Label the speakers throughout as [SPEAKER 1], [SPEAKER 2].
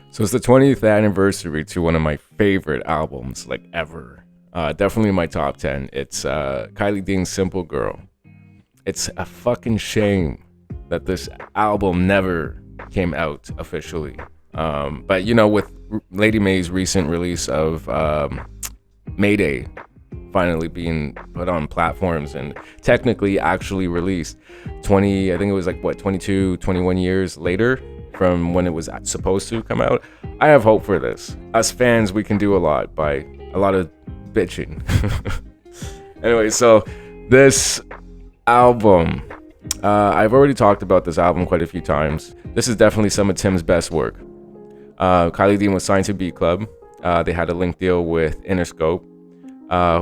[SPEAKER 1] So it's the 20th anniversary to one of my favorite albums, like ever. Definitely my top 10. It's Kiley Dean's Simple Girl. It's a fucking shame that this album never came out officially. But you know, with Lady May's recent release of Mayday finally being put on platforms and technically actually released 20, I think it was like what, 22, 21 years later from when it was supposed to come out. I have hope for this. Us fans, we can do a lot by a lot of bitching. Anyway, so this album, I've already talked about this album quite a few times. This is definitely some of Tim's best work. Kiley Dean was signed to Beat Club. They had a link deal with Interscope,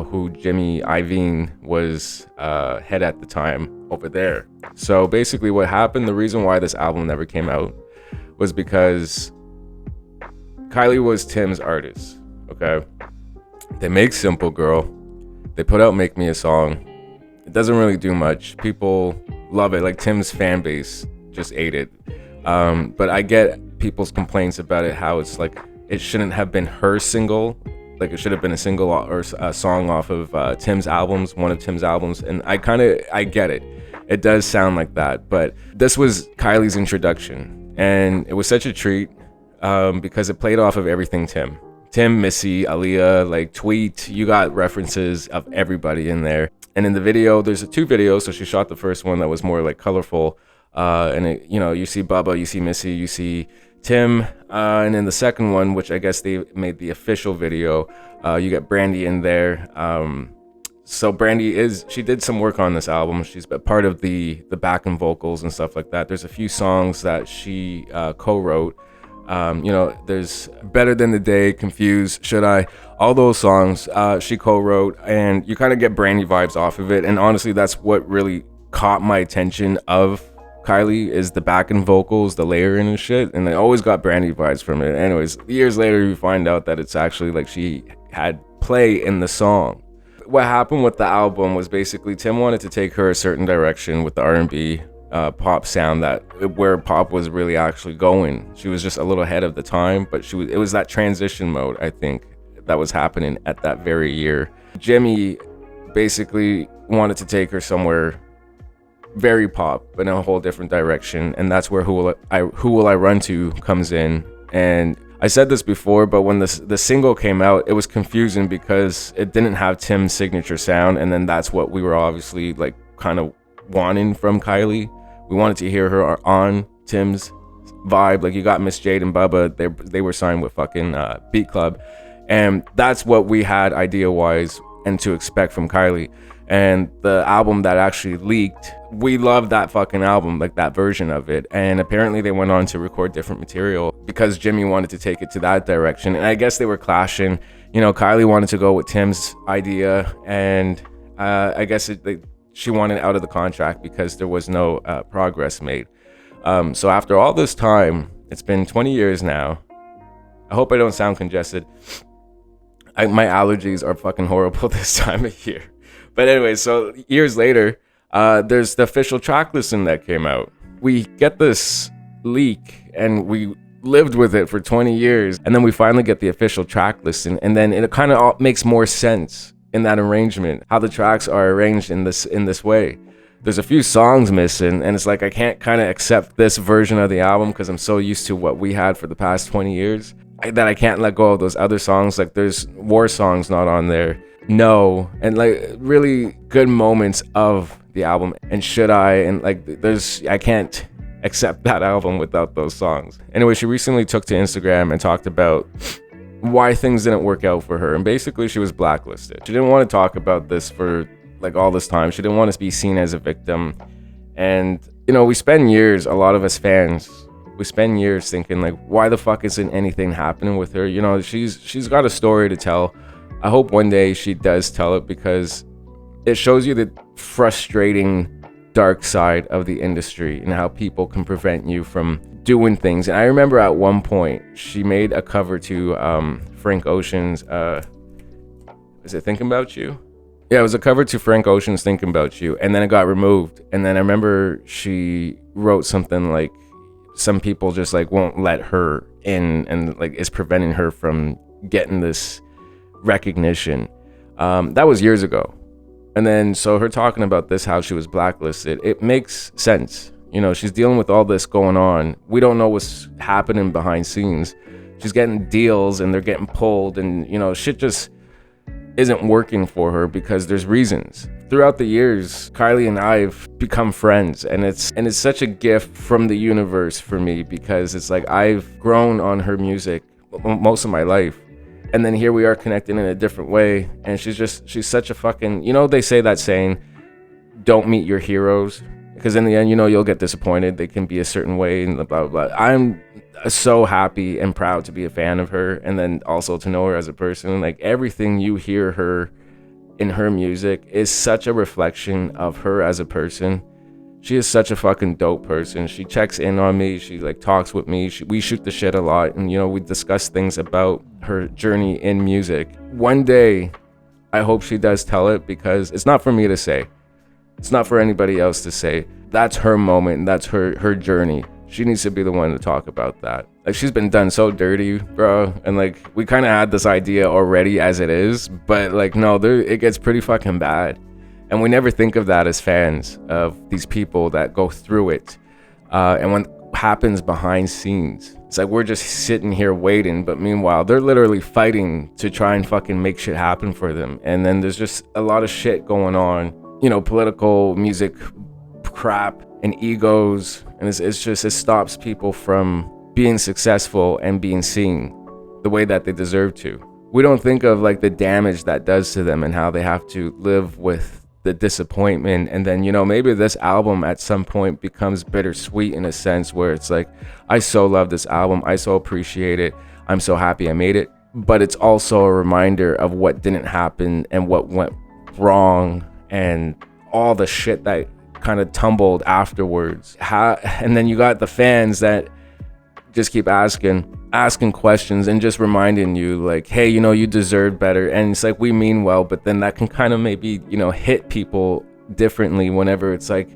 [SPEAKER 1] who Jimmy Iovine was head at the time over there. So basically what happened, the reason why this album never came out was because Kiley was Tim's artist, okay? They make Simple Girl. They put out Make Me a Song. It doesn't really do much. People love it. Like Tim's fan base just ate it. But I get people's complaints about it, how it's like it shouldn't have been her single. Like it should have been a single or a song off of Tim's albums, one of Tim's albums. And I get it. It does sound like that. But this was Kiley's introduction. And it was such a treat because it played off of everything Tim, Missy, Aaliyah, like Tweet. You got references of everybody in there. And in the video, there's two videos. So she shot the first one that was more like colorful. And it, you know, you see Bubba, you see Missy, you see Tim. And in the second one, which I guess they made the official video, you got Brandy in there. So Brandy she did some work on this album. She's part of the backing vocals and stuff like that. There's a few songs that she co-wrote. You know, there's Better Than the Day, Confused, Should I? All those songs she co-wrote, and you kind of get Brandy vibes off of it. And honestly, that's what really caught my attention of Kiley, is the backing vocals, the layering and shit. And I always got Brandy vibes from it. Anyways, years later, you find out that it's actually like she had play in the song. What happened with the album was basically Tim wanted to take her a certain direction with the R&B pop sound, that where pop was really actually going. She was just a little ahead of the time, but it was that transition mode, I think, that was happening at that very year. Jimmy basically wanted to take her somewhere very pop, but in a whole different direction, and that's where Who Will I Run To comes in. And I said this before, but when the single came out, it was confusing because it didn't have Tim's signature sound, and then that's what we were obviously like kind of wanting from Kiley. We wanted to hear her on Tim's vibe. Like you got Miss Jade and Bubba, they were signed with fucking Beat Club, and that's what we had idea-wise and to expect from Kiley. And the album that actually leaked, we loved that fucking album, like that version of it. And apparently they went on to record different material because Jimmy wanted to take it to that direction. And I guess they were clashing. You know, Kiley wanted to go with Tim's idea, and I guess she wanted out of the contract because there was no progress made. So after all this time, it's been 20 years now. I hope I don't sound congested. My allergies are fucking horrible this time of year. But anyway, so years later, there's the official track listing that came out. We get this leak and we lived with it for 20 years. And then we finally get the official track listing. And then it kind of makes more sense in that arrangement, how the tracks are arranged in this way. There's a few songs missing, and it's like I can't kind of accept this version of the album because I'm so used to what we had for the past 20 years that I can't let go of those other songs. Like there's War Songs not on there. No, and like really good moments of the album, and Should I, and like I can't accept that album without those songs. Anyway, she recently took to Instagram and talked about why things didn't work out for her, and basically she was blacklisted. She didn't want to talk about this for like all this time. She didn't want to be seen as a victim. And you know, we spend years, a lot of us fans, we spend years thinking like, why the fuck isn't anything happening with her? You know, she's got a story to tell. I hope one day she does tell it, because it shows you the frustrating dark side of the industry and how people can prevent you from doing things. And I remember at one point she made a cover to Frank Ocean's is it Thinking About You? Yeah, it was a cover to Frank Ocean's Thinking About You, and then it got removed. And then I remember she wrote something like some people just like won't let her in, and like is preventing her from getting this recognition. That was years ago. And then so her talking about this, how she was blacklisted, it makes sense. You know, she's dealing with all this going on. We don't know what's happening behind scenes. She's getting deals and they're getting pulled, and you know, shit just isn't working for her because there's reasons. Throughout the years, Kiley and I've become friends, and it's such a gift from the universe for me, because it's like I've grown on her music most of my life, and then here we are connected in a different way. And she's such a fucking, you know, they say that saying, don't meet your heroes, because in the end, you know, you'll get disappointed. They can be a certain way and blah blah blah. I'm so happy and proud to be a fan of her, and then also to know her as a person. Like, everything you hear her in her music is such a reflection of her as a person. She is such a fucking dope person. She checks in on me, she like talks with me, we shoot the shit a lot, and you know, we discuss things about her journey in music. One day I hope she does tell it, because it's not for me to say, it's not for anybody else to say. That's her moment, and that's her journey. She needs to be the one to talk about that. Like, she's been done so dirty, bro. And like, we kind of had this idea already as it is, but like, no, it gets pretty fucking bad. And we never think of that as fans of these people that go through it. And when it happens behind scenes, it's like we're just sitting here waiting, but meanwhile, they're literally fighting to try and fucking make shit happen for them. And then there's just a lot of shit going on, you know, political, music crap, and egos, and it's just, it stops people from being successful and being seen the way that they deserve to. We don't think of like the damage that does to them and how they have to live with the disappointment. And then, you know, maybe this album at some point becomes bittersweet in a sense, where it's like, I so love this album, I so appreciate it, I'm so happy I made it, but it's also a reminder of what didn't happen and what went wrong and all the shit that kind of tumbled afterwards. And then you got the fans that just keep asking questions and just reminding you like, hey, you know, you deserve better. And it's like, we mean well, but then that can kind of maybe, you know, hit people differently whenever it's like,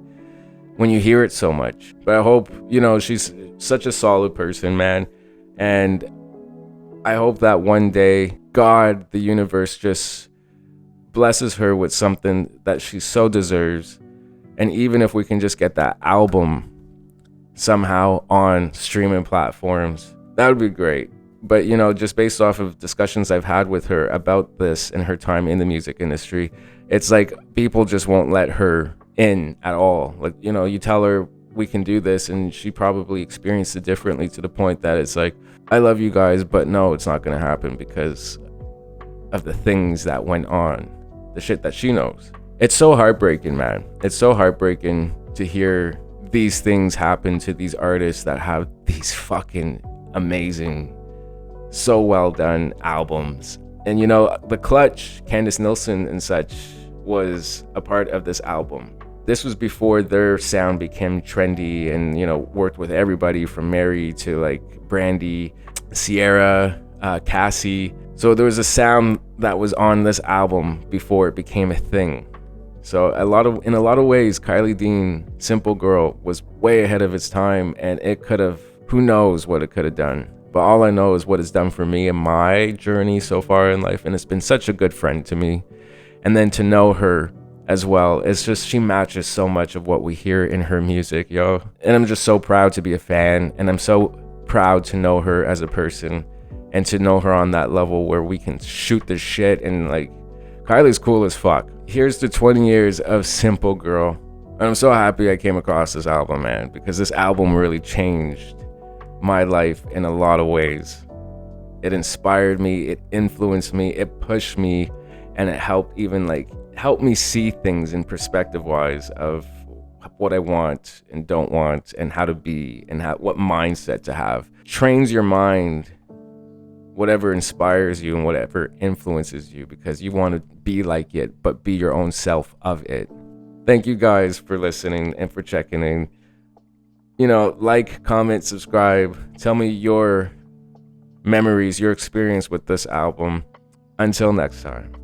[SPEAKER 1] when you hear it so much. But I hope, you know, she's such a solid person, man, and I hope that one day God, the universe, just blesses her with something that she so deserves. And even if we can just get that album somehow on streaming platforms, that would be great. But, you know, just based off of discussions I've had with her about this and her time in the music industry, it's like people just won't let her in at all. Like, you know, you tell her we can do this, and she probably experienced it differently, to the point that it's like, I love you guys, but no, it's not going to happen because of the things that went on, the shit that she knows. It's so heartbreaking, man. It's so heartbreaking to hear these things happen to these artists that have these fucking amazing, so well done albums. And you know, The Clutch, Candace Nilsson and such, was a part of this album. This was before their sound became trendy and, you know, worked with everybody from Mary to like Brandy, Sierra, Cassie. So there was a sound that was on this album before it became a thing. So in a lot of ways, Kiley Dean, Simple Girl, was way ahead of its time, and it could have, who knows what it could have done. But all I know is what it's done for me and my journey so far in life, and it's been such a good friend to me. And then to know her as well, it's just, she matches so much of what we hear in her music, yo. And I'm just so proud to be a fan, and I'm so proud to know her as a person, and to know her on that level where we can shoot the shit. And like, Kiley's cool as fuck. Here's to 20 years of Simple Girl. And I'm so happy I came across this album, man, because this album really changed my life in a lot of ways. It inspired me, it influenced me, it pushed me, and it helped me see things in perspective wise of what I want and don't want, and how to be, and what mindset to have. Trains your mind, whatever inspires you and whatever influences you, because you want to be like it, but be your own self of it. Thank you guys for listening and for checking in. You know, like, comment, subscribe. Tell me your memories, your experience with this album. Until next time.